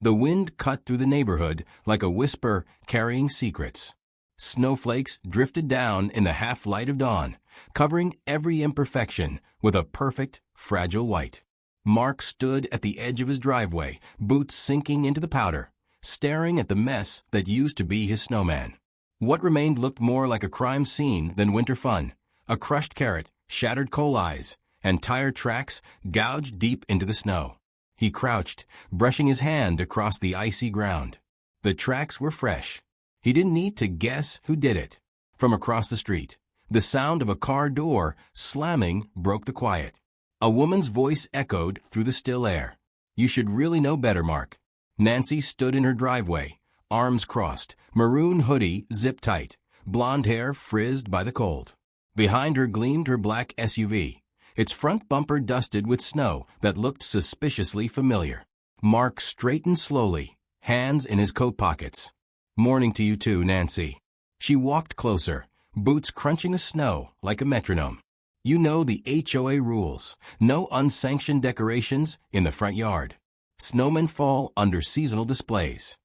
The wind cut through the neighborhood like a whisper carrying secrets. Snowflakes drifted down in the half-light of dawn, covering every imperfection with a perfect, fragile white. Mark stood at the edge of his driveway, boots sinking into the powder, staring at the mess that used to be his snowman. What remained looked more like a crime scene than winter fun. A crushed carrot, shattered coal eyes, and tire tracks gouged deep into the snow. He crouched, brushing his hand across the icy ground. The tracks were fresh. He didn't need to guess who did it. From across the street, the sound of a car door slamming broke the quiet. A woman's voice echoed through the still air. "You should really know better, Mark." Nancy stood in her driveway, arms crossed, maroon hoodie zipped tight, blonde hair frizzed by the cold. Behind her gleamed her black SUV, its front bumper dusted with snow that looked suspiciously familiar. Mark straightened slowly, hands in his coat pockets. "Morning to you too, Nancy." She walked closer, boots crunching the snow like a metronome. "You know the HOA rules. No unsanctioned decorations in the front yard. Snowmen fall under seasonal displays."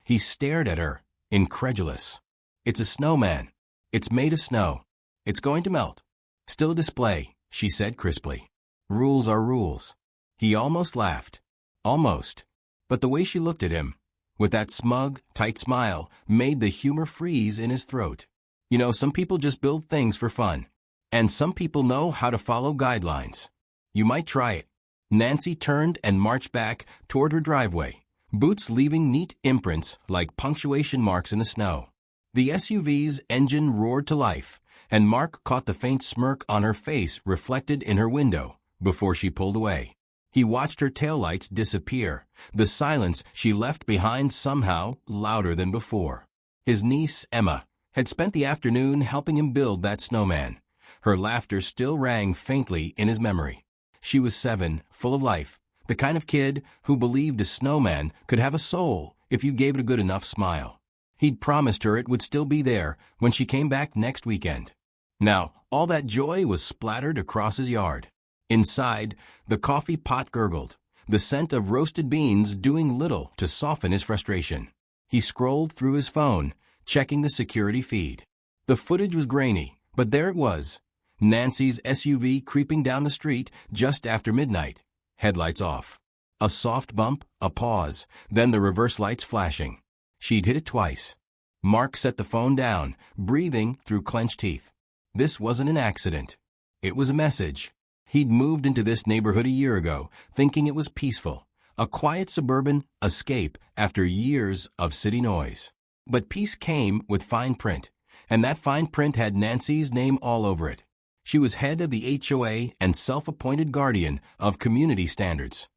He stared at her, incredulous. "It's a snowman. It's made of snow. It's going to melt." "Still a display," she said crisply. "Rules are rules." He almost laughed. Almost. But the way she looked at him, with that smug, tight smile, made the humor freeze in his throat. "You know, some people just build things for fun. And some people know how to follow guidelines. You might try it." Nancy turned and marched back toward her driveway, boots leaving neat imprints like punctuation marks in the snow. The SUV's engine roared to life, and Mark caught the faint smirk on her face reflected in her window before she pulled away. He watched her taillights disappear, the silence she left behind somehow louder than before. His niece, Emma, had spent the afternoon helping him build that snowman. Her laughter still rang faintly in his memory. She was 7, full of life, the kind of kid who believed a snowman could have a soul if you gave it a good enough smile. He'd promised her it would still be there when she came back next weekend. Now, all that joy was splattered across his yard. Inside, the coffee pot gurgled, the scent of roasted beans doing little to soften his frustration. He scrolled through his phone, checking the security feed. The footage was grainy, but there it was. Nancy's SUV creeping down the street just after midnight, headlights off. A soft bump, a pause, then the reverse lights flashing. She'd hit it twice. Mark set the phone down, breathing through clenched teeth. This wasn't an accident. It was a message. He'd moved into this neighborhood a year ago, thinking it was peaceful, a quiet suburban escape after years of city noise. But peace came with fine print, and that fine print had Nancy's name all over it. She was head of the HOA and self-appointed guardian of community standards.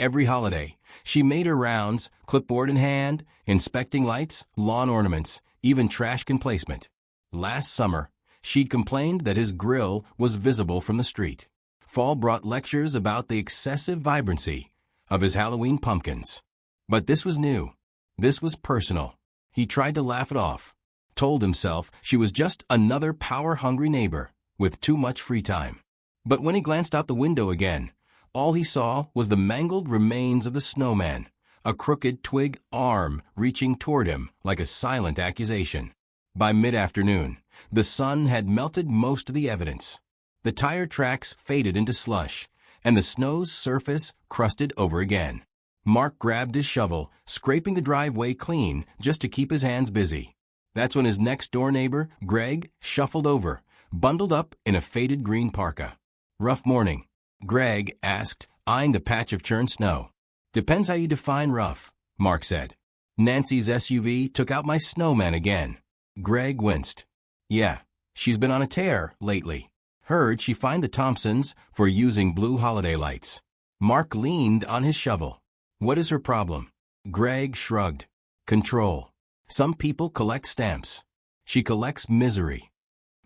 Every holiday, she made her rounds, clipboard in hand, inspecting lights, lawn ornaments, even trash can placement. Last summer, she'd complained that his grill was visible from the street. Fall brought lectures about the excessive vibrancy of his Halloween pumpkins. But this was new. This was personal. He tried to laugh it off, told himself she was just another power-hungry neighbor with too much free time. But when he glanced out the window again, all he saw was the mangled remains of the snowman, a crooked twig arm reaching toward him like a silent accusation. By mid-afternoon, the sun had melted most of the evidence. The tire tracks faded into slush, and the snow's surface crusted over again. Mark grabbed his shovel, scraping the driveway clean just to keep his hands busy. That's when his next-door neighbor, Greg, shuffled over, bundled up in a faded green parka. "Rough morning?" Greg asked, eyeing the patch of churned snow. "Depends how you define rough," Mark said. Nancy's SUV took out my snowman again. Greg winced. "Yeah, she's been on a tear lately. Heard she fined the Thompsons for using blue holiday lights." Mark leaned on his shovel. "What is her problem?" Greg shrugged. "Control. Some people collect stamps. She collects misery."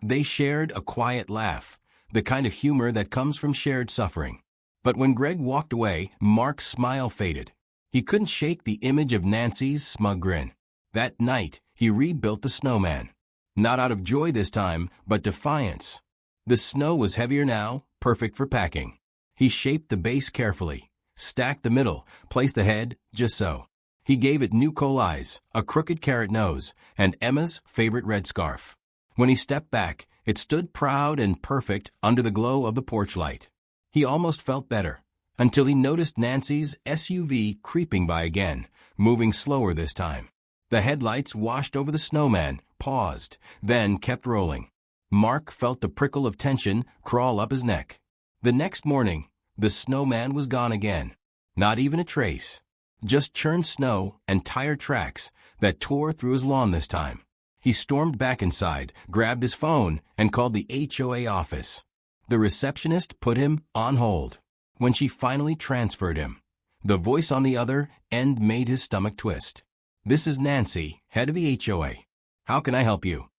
They shared a quiet laugh, the kind of humor that comes from shared suffering. But when Greg walked away, Mark's smile faded. He couldn't shake the image of Nancy's smug grin. That night, he rebuilt the snowman. Not out of joy this time, but defiance. The snow was heavier now, perfect for packing. He shaped the base carefully, stacked the middle, placed the head just so. He gave it new coal eyes, a crooked carrot nose, and Emma's favorite red scarf. When he stepped back, it stood proud and perfect under the glow of the porch light. He almost felt better, until he noticed Nancy's SUV creeping by again, moving slower this time. The headlights washed over the snowman, paused, then kept rolling. Mark felt the prickle of tension crawl up his neck. The next morning, the snowman was gone again. Not even a trace. Just churned snow and tire tracks that tore through his lawn this time. He stormed back inside, grabbed his phone, and called the HOA office. The receptionist put him on hold. When she finally transferred him, the voice on the other end made his stomach twist. "This is Nancy, head of the HOA. How can I help you?"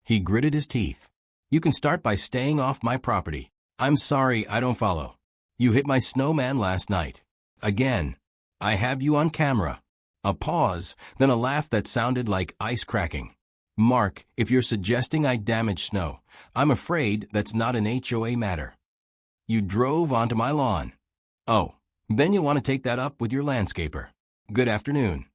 He gritted his teeth. "You can start by staying off my property. I'm sorry, I don't follow. You hit my snowman last night. Again. I have you on camera." A pause, then a laugh that sounded like ice cracking. "Mark, if you're suggesting I damage snow, I'm afraid that's not an HOA matter. You drove onto my lawn. Oh, then you'll want to take that up with your landscaper. Good afternoon."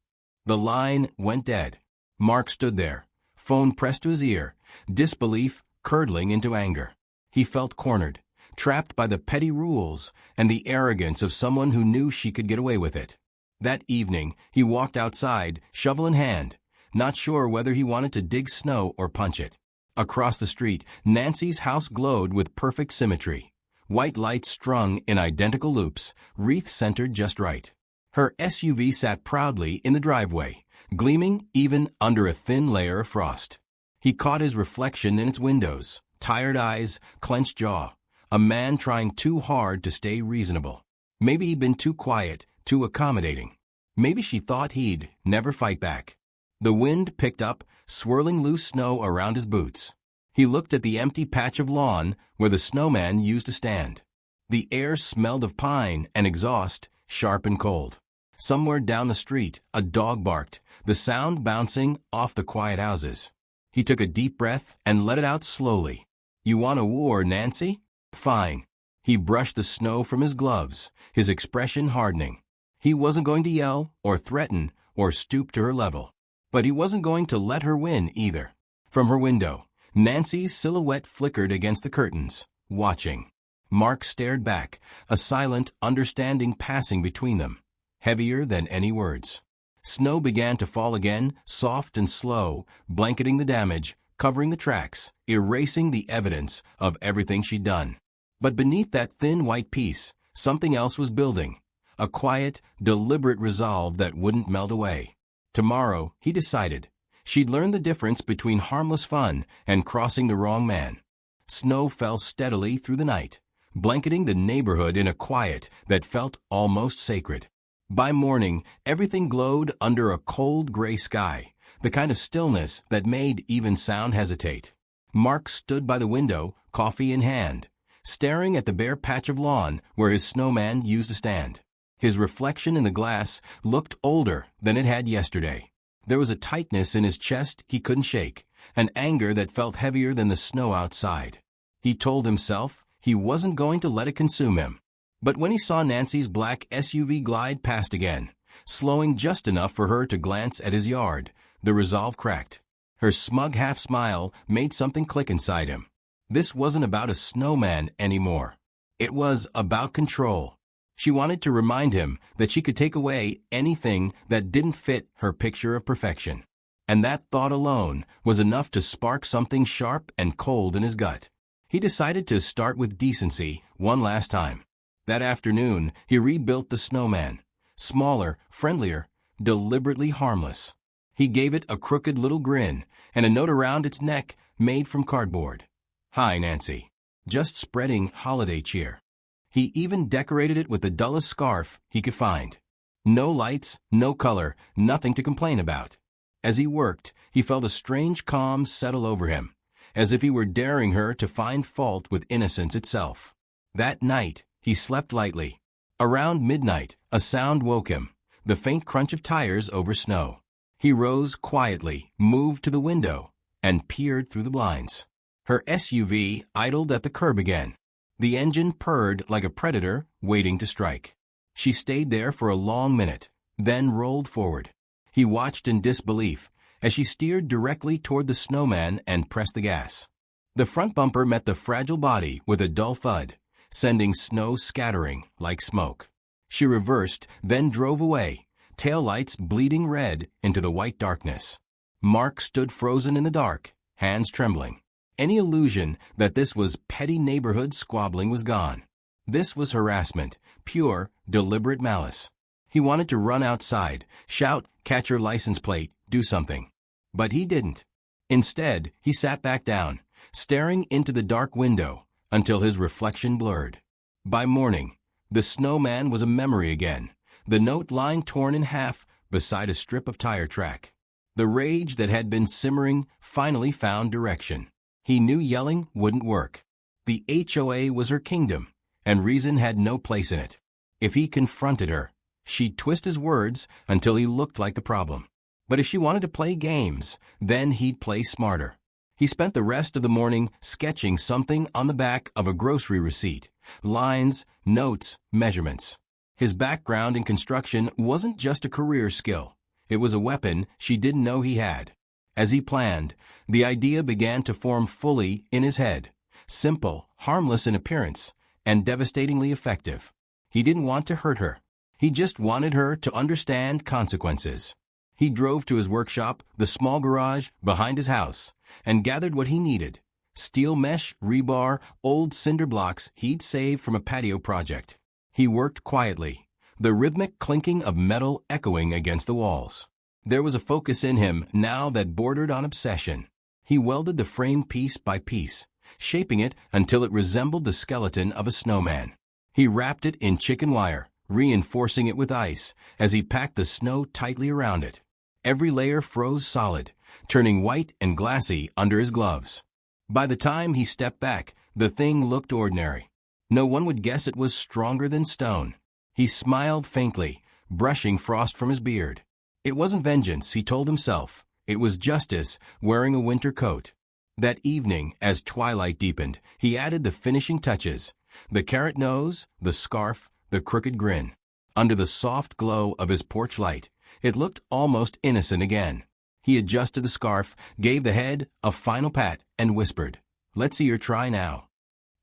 The line went dead. Mark stood there, phone pressed to his ear, disbelief curdling into anger. He felt cornered, trapped by the petty rules and the arrogance of someone who knew she could get away with it. That evening, he walked outside, shovel in hand, not sure whether he wanted to dig snow or punch it. Across the street, Nancy's house glowed with perfect symmetry. White lights strung in identical loops, wreath centered just right. Her SUV sat proudly in the driveway, gleaming even under a thin layer of frost. He caught his reflection in its windows, tired eyes, clenched jaw. A man trying too hard to stay reasonable. Maybe he'd been too quiet, too accommodating. Maybe she thought he'd never fight back. The wind picked up, swirling loose snow around his boots. He looked at the empty patch of lawn where the snowman used to stand. The air smelled of pine and exhaust, sharp and cold. Somewhere down the street, a dog barked, the sound bouncing off the quiet houses. He took a deep breath and let it out slowly. "You want a war, Nancy? Fine." He brushed the snow from his gloves, his expression hardening. He wasn't going to yell or threaten or stoop to her level. But he wasn't going to let her win either. From her window, Nancy's silhouette flickered against the curtains, watching. Mark stared back, a silent understanding passing between them, heavier than any words. Snow began to fall again, soft and slow, blanketing the damage, covering the tracks, erasing the evidence of everything she'd done. But beneath that thin white piece, something else was building. A quiet, deliberate resolve that wouldn't melt away. Tomorrow, he decided, she'd learn the difference between harmless fun and crossing the wrong man. Snow fell steadily through the night, blanketing the neighborhood in a quiet that felt almost sacred. By morning, everything glowed under a cold gray sky, the kind of stillness that made even sound hesitate. Mark stood by the window, coffee in hand, staring at the bare patch of lawn where his snowman used to stand. His reflection in the glass looked older than it had yesterday. There was a tightness in his chest he couldn't shake, an anger that felt heavier than the snow outside. He told himself he wasn't going to let it consume him. But when he saw Nancy's black SUV glide past again, slowing just enough for her to glance at his yard, the resolve cracked. Her smug half-smile made something click inside him. This wasn't about a snowman anymore. It was about control. She wanted to remind him that she could take away anything that didn't fit her picture of perfection. And that thought alone was enough to spark something sharp and cold in his gut. He decided to start with decency one last time. That afternoon, he rebuilt the snowman. Smaller, friendlier, deliberately harmless. He gave it a crooked little grin and a note around its neck made from cardboard. "Hi, Nancy. Just spreading holiday cheer." He even decorated it with the dullest scarf he could find. No lights, no color, nothing to complain about. As he worked, he felt a strange calm settle over him, as if he were daring her to find fault with innocence itself. That night, he slept lightly. Around midnight, a sound woke him, the faint crunch of tires over snow. He rose quietly, moved to the window, and peered through the blinds. Her SUV idled at the curb again. The engine purred like a predator waiting to strike. She stayed there for a long minute, then rolled forward. He watched in disbelief as she steered directly toward the snowman and pressed the gas. The front bumper met the fragile body with a dull thud, sending snow scattering like smoke. She reversed, then drove away, taillights bleeding red into the white darkness. Mark stood frozen in the dark, hands trembling. Any illusion that this was petty neighborhood squabbling was gone. This was harassment, pure, deliberate malice. He wanted to run outside, shout, "Catch your license plate, do something." But he didn't. Instead, he sat back down, staring into the dark window until his reflection blurred. By morning, the snowman was a memory again, the note lying torn in half beside a strip of tire track. The rage that had been simmering finally found direction. He knew yelling wouldn't work. The HOA was her kingdom, and reason had no place in it. If he confronted her, she'd twist his words until he looked like the problem. But if she wanted to play games, then he'd play smarter. He spent the rest of the morning sketching something on the back of a grocery receipt, lines, notes, measurements. His background in construction wasn't just a career skill. It was a weapon she didn't know he had. As he planned, the idea began to form fully in his head. Simple, harmless in appearance, and devastatingly effective. He didn't want to hurt her. He just wanted her to understand consequences. He drove to his workshop, the small garage behind his house, and gathered what he needed. Steel mesh, rebar, old cinder blocks he'd saved from a patio project. He worked quietly, the rhythmic clinking of metal echoing against the walls. There was a focus in him now that bordered on obsession. He welded the frame piece by piece, shaping it until it resembled the skeleton of a snowman. He wrapped it in chicken wire, reinforcing it with ice as he packed the snow tightly around it. Every layer froze solid, turning white and glassy under his gloves. By the time he stepped back, the thing looked ordinary. No one would guess it was stronger than stone. He smiled faintly, brushing frost from his beard. It wasn't vengeance, he told himself. It was justice wearing a winter coat. That evening, as twilight deepened, he added the finishing touches. The carrot nose, the scarf, the crooked grin. Under the soft glow of his porch light, it looked almost innocent again. He adjusted the scarf, gave the head a final pat, and whispered, "Let's see her try now."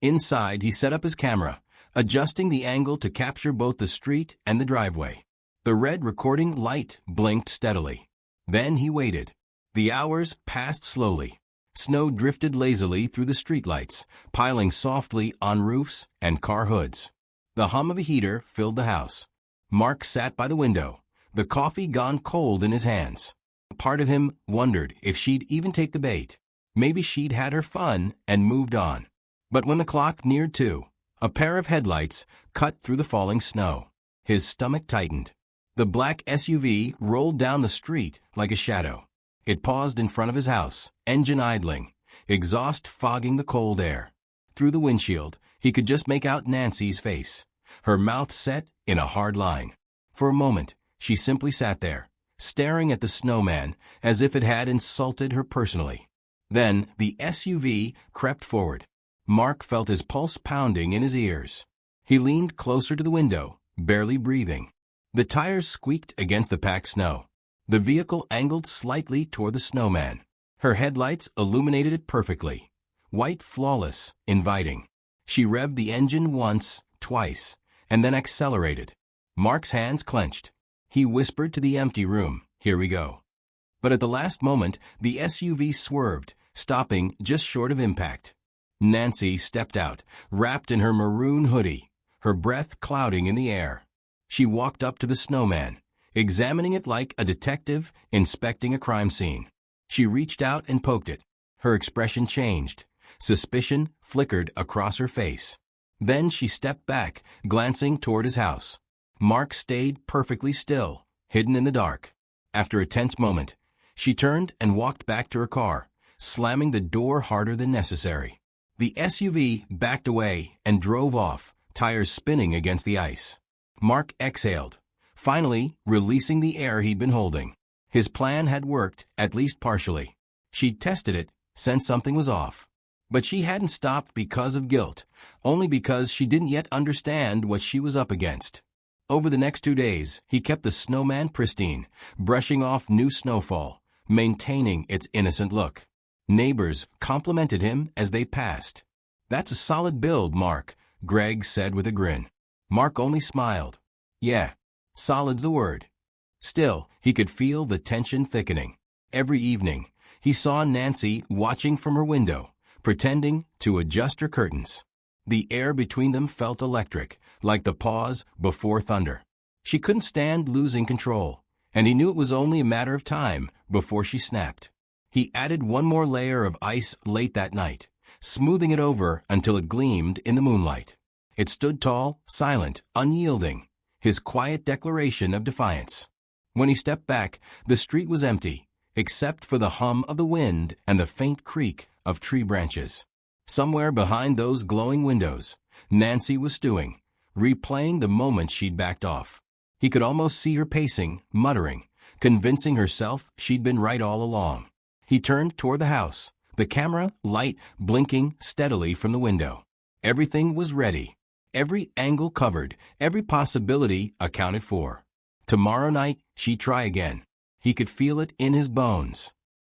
Inside, he set up his camera, adjusting the angle to capture both the street and the driveway. The red recording light blinked steadily. Then he waited. The hours passed slowly. Snow drifted lazily through the streetlights, piling softly on roofs and car hoods. The hum of a heater filled the house. Mark sat by the window, the coffee gone cold in his hands. Part of him wondered if she'd even take the bait. Maybe she'd had her fun and moved on. But when the clock neared 2, a pair of headlights cut through the falling snow. His stomach tightened. The black SUV rolled down the street like a shadow. It paused in front of his house, engine idling, exhaust fogging the cold air. Through the windshield, he could just make out Nancy's face, her mouth set in a hard line. For a moment, she simply sat there, staring at the snowman as if it had insulted her personally. Then the SUV crept forward. Mark felt his pulse pounding in his ears. He leaned closer to the window, barely breathing. The tires squeaked against the packed snow. The vehicle angled slightly toward the snowman. Her headlights illuminated it perfectly. White, flawless, inviting. She revved the engine once, twice, and then accelerated. Mark's hands clenched. He whispered to the empty room, "Here we go." But at the last moment, the SUV swerved, stopping just short of impact. Nancy stepped out, wrapped in her maroon hoodie, her breath clouding in the air. She walked up to the snowman, examining it like a detective inspecting a crime scene. She reached out and poked it. Her expression changed. Suspicion flickered across her face. Then she stepped back, glancing toward his house. Mark stayed perfectly still, hidden in the dark. After a tense moment, she turned and walked back to her car, slamming the door harder than necessary. The SUV backed away and drove off, tires spinning against the ice. Mark exhaled, finally releasing the air he'd been holding. His plan had worked, at least partially. She'd tested it, sensed something was off. But she hadn't stopped because of guilt, only because she didn't yet understand what she was up against. Over the next 2 days, he kept the Snowman pristine, brushing off new snowfall, maintaining its innocent look. Neighbors complimented him as they passed. "That's a solid build, Mark," Greg said with a grin. Mark only smiled. "Yeah, solid's the word." Still, he could feel the tension thickening. Every evening, he saw Nancy watching from her window, pretending to adjust her curtains. The air between them felt electric, like the pause before thunder. She couldn't stand losing control, and he knew it was only a matter of time before she snapped. He added one more layer of ice late that night, smoothing it over until it gleamed in the moonlight. It stood tall, silent, unyielding, his quiet declaration of defiance. When he stepped back, the street was empty, except for the hum of the wind and the faint creak of tree branches. Somewhere behind those glowing windows, Nancy was stewing, replaying the moment she'd backed off. He could almost see her pacing, muttering, convincing herself she'd been right all along. He turned toward the house, the camera light blinking steadily from the window. Everything was ready. Every angle covered, every possibility accounted for. Tomorrow night, she'd try again. He could feel it in his bones.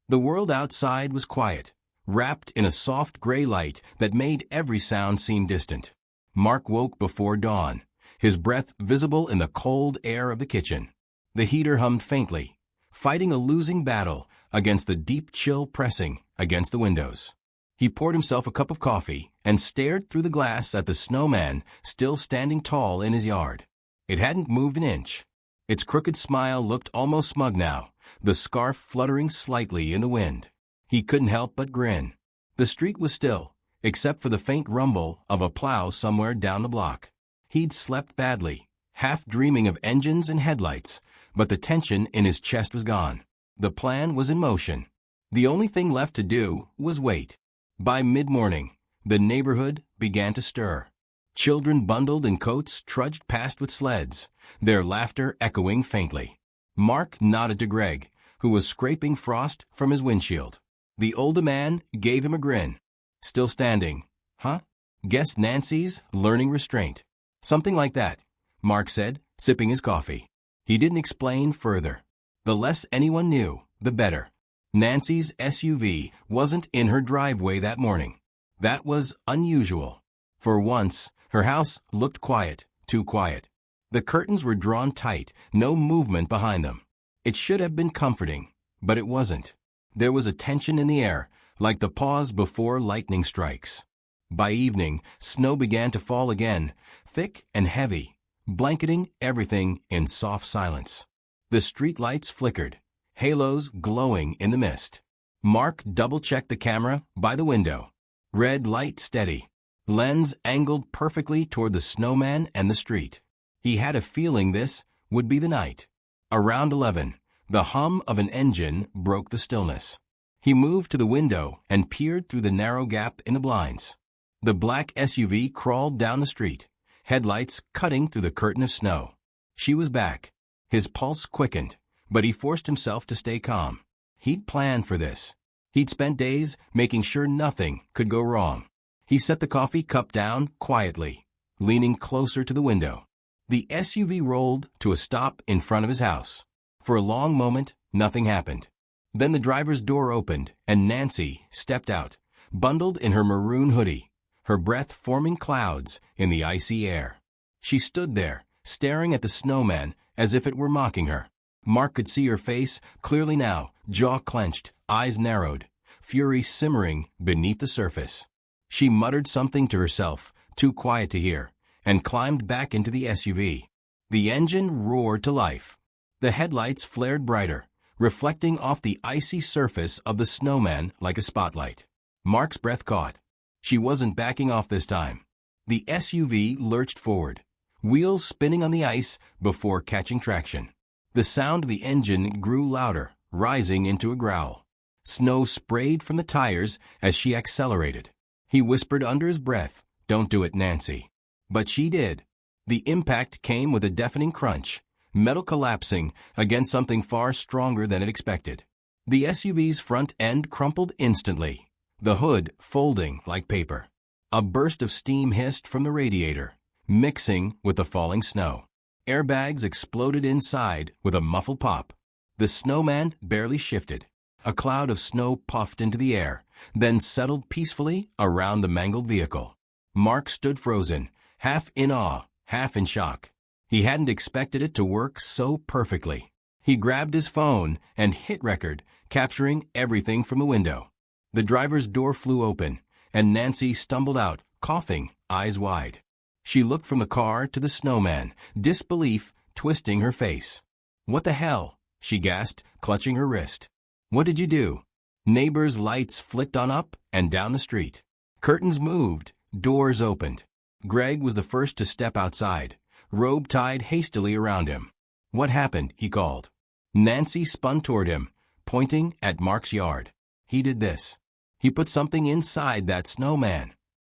The world outside was quiet, wrapped in a soft gray light that made every sound seem distant. Mark woke before dawn, his breath visible in the cold air of the kitchen. The heater hummed faintly, fighting a losing battle against the deep chill pressing against the windows. He poured himself a cup of coffee and stared through the glass at the Snowman still standing tall in his yard. It hadn't moved an inch. Its crooked smile looked almost smug now, the scarf fluttering slightly in the wind. He couldn't help but grin. The street was still, except for the faint rumble of a plow somewhere down the block. He'd slept badly, half dreaming of engines and headlights, but the tension in his chest was gone. The plan was in motion. The only thing left to do was wait. By mid-morning, the neighborhood began to stir. Children bundled in coats trudged past with sleds, their laughter echoing faintly. Mark nodded to Greg, who was scraping frost from his windshield. The older man gave him a grin. "Still standing, huh?" "Guess Nancy's learning restraint." "Something like that," Mark said, sipping his coffee. He didn't explain further. The less anyone knew, the better. Nancy's SUV wasn't in her driveway that morning. That was unusual. For once, her house looked quiet, too quiet. The curtains were drawn tight, no movement behind them. It should have been comforting, but it wasn't. There was a tension in the air, like the pause before lightning strikes. By evening, snow began to fall again, thick and heavy, blanketing everything in soft silence. The street lights flickered, halos glowing in the mist. Mark double-checked the camera by the window. Red light steady. Lens angled perfectly toward the Snowman and the street. He had a feeling this would be the night. Around 11, the hum of an engine broke the stillness. He moved to the window and peered through the narrow gap in the blinds. The black SUV crawled down the street, headlights cutting through the curtain of snow. She was back. His pulse quickened, but he forced himself to stay calm. He'd planned for this. He'd spent days making sure nothing could go wrong. He set the coffee cup down quietly, leaning closer to the window. The SUV rolled to a stop in front of his house. For a long moment, nothing happened. Then the driver's door opened, and Nancy stepped out, bundled in her maroon hoodie, her breath forming clouds in the icy air. She stood there, staring at the Snowman as if it were mocking her. Mark could see her face clearly now, jaw clenched, eyes narrowed, fury simmering beneath the surface. She muttered something to herself, too quiet to hear, and climbed back into the SUV. The engine roared to life. The headlights flared brighter, reflecting off the icy surface of the Snowman like a spotlight. Mark's breath caught. She wasn't backing off this time. The SUV lurched forward, wheels spinning on the ice before catching traction. The sound of the engine grew louder, rising into a growl. Snow sprayed from the tires as she accelerated. He whispered under his breath, "Don't do it, Nancy." But she did. The impact came with a deafening crunch, metal collapsing against something far stronger than it expected. The SUV's front end crumpled instantly, the hood folding like paper. A burst of steam hissed from the radiator, mixing with the falling snow. Airbags exploded inside with a muffled pop. The snowman barely shifted. A cloud of snow puffed into the air, then settled peacefully around the mangled vehicle. Mark stood frozen, half in awe, half in shock. He hadn't expected it to work so perfectly. He grabbed his phone and hit record, capturing everything from the window. The driver's door flew open, and Nancy stumbled out, coughing, eyes wide. She looked from the car to the snowman, disbelief twisting her face. "What the hell?" she gasped, clutching her wrist. "What did you do?" Neighbors' lights flicked on up and down the street. Curtains moved, doors opened. Greg was the first to step outside, robe tied hastily around him. "What happened?" he called. Nancy spun toward him, pointing at Mark's yard. "He did this. He put something inside that snowman."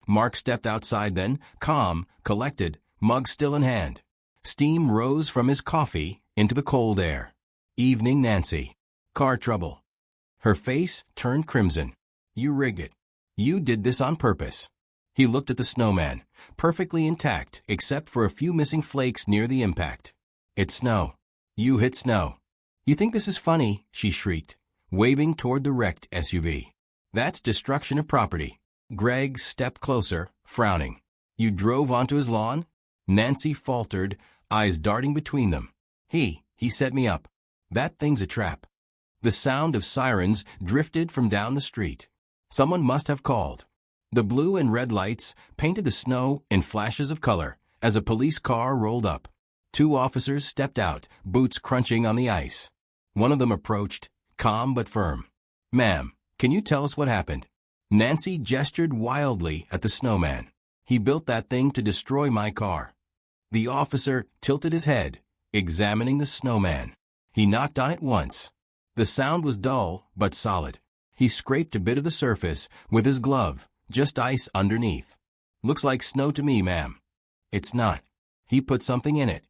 Mark stepped outside then, calm, collected, mug still in hand. Steam rose from his coffee into the cold air. "Evening, Nancy. Car trouble." Her face turned crimson. "You rigged it. You did this on purpose." He looked at the snowman, perfectly intact except for a few missing flakes near the impact. "It's snow. You hit snow." "You think this is funny?" she shrieked, waving toward the wrecked SUV. "That's destruction of property." Greg stepped closer, frowning. "You drove onto his lawn?" Nancy faltered, eyes darting between them. He set me up. That thing's a trap." The sound of sirens drifted from down the street. Someone must have called. The blue and red lights painted the snow in flashes of color as a police car rolled up. 2 officers stepped out, boots crunching on the ice. One of them approached, calm but firm. "Ma'am, can you tell us what happened?" Nancy gestured wildly at the snowman. "He built that thing to destroy my car." The officer tilted his head, examining the snowman. He knocked on it once. The sound was dull but solid. He scraped a bit of the surface with his glove, just ice underneath. "Looks like snow to me, ma'am." "It's not. He put something in it."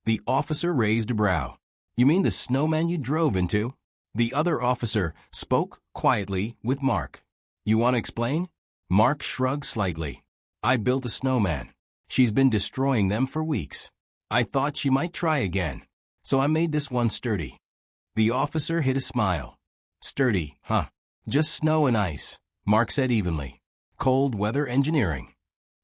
The officer raised a brow. "You mean the snowman you drove into?" The other officer spoke quietly with Mark. "You want to explain?" Mark shrugged slightly. "I built a snowman. She's been destroying them for weeks. I thought she might try again, so I made this one sturdy." The officer hid a smile. "Sturdy, huh? Just snow and ice," Mark said evenly. "Cold weather engineering."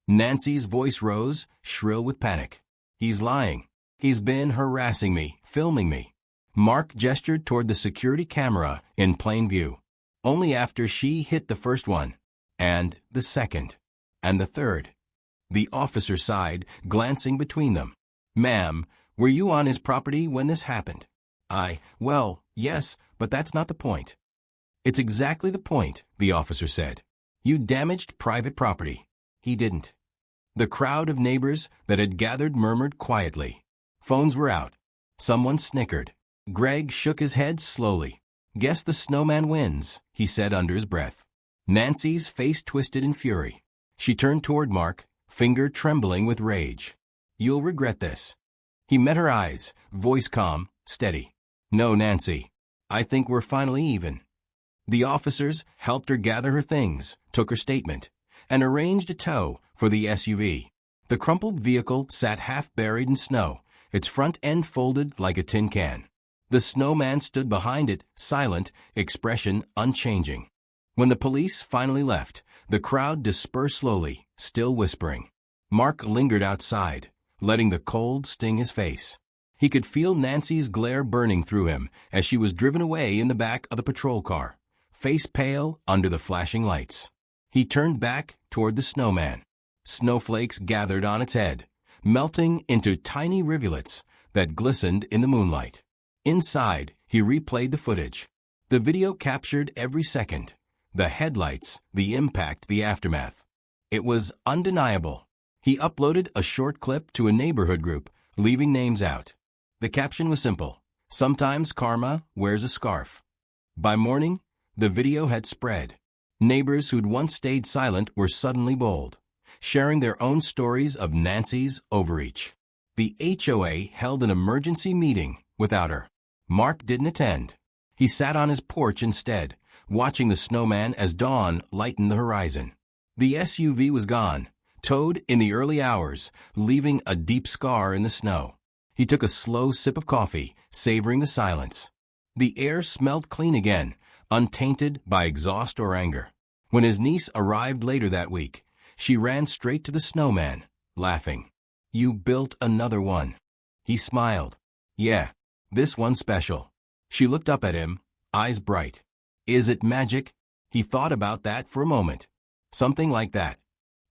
Nancy's voice rose, shrill with panic. "He's lying. He's been harassing me, filming me." Mark gestured toward the security camera in plain view. "Only after she hit the first one, and the second, and the third." The officer sighed, glancing between them. "Ma'am, were you on his property when this happened?" Well, yes, but that's not the point." "It's exactly the point," the officer said. "You damaged private property. He didn't." The crowd of neighbors that had gathered murmured quietly. Phones were out. Someone snickered. Greg shook his head slowly. "Guess the snowman wins," he said under his breath. Nancy's face twisted in fury. She turned toward Mark, finger trembling with rage. "You'll regret this." He met her eyes, voice calm, steady. "No, Nancy. I think we're finally even." The officers helped her gather her things, took her statement, and arranged a tow for the SUV. The crumpled vehicle sat half buried in snow, its front end folded like a tin can. The snowman stood behind it, silent, expression unchanging. When the police finally left, the crowd dispersed slowly, still whispering. Mark lingered outside, letting the cold sting his face. He could feel Nancy's glare burning through him as she was driven away in the back of the patrol car, face pale under the flashing lights. He turned back toward the snowman. Snowflakes gathered on its head, melting into tiny rivulets that glistened in the moonlight. Inside, he replayed the footage. The video captured every second. The headlights, the impact, the aftermath. It was undeniable. He uploaded a short clip to a neighborhood group, leaving names out. The caption was simple. "Sometimes karma wears a scarf." By morning, the video had spread. Neighbors who'd once stayed silent were suddenly bold, sharing their own stories of Nancy's overreach. The HOA held an emergency meeting without her. Mark didn't attend. He sat on his porch instead, watching the snowman as dawn lightened the horizon. The SUV was gone, towed in the early hours, leaving a deep scar in the snow. He took a slow sip of coffee, savoring the silence. The air smelled clean again, untainted by exhaust or anger. When his niece arrived later that week, she ran straight to the snowman, laughing. "You built another one." He smiled. "Yeah, this one's special." She looked up at him, eyes bright. "Is it magic?" He thought about that for a moment. Something like that.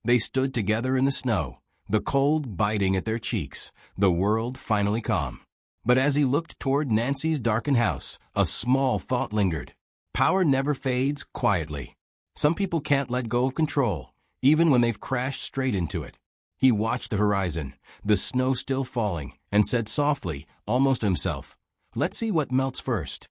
They stood together in the snow, the cold biting at their cheeks, the world finally calm. But as he looked toward Nancy's darkened house, a small thought lingered. Power never fades quietly. Some people can't let go of control, even when they've crashed straight into it. He watched the horizon, the snow still falling, and said softly, almost to himself, "Let's see what melts first."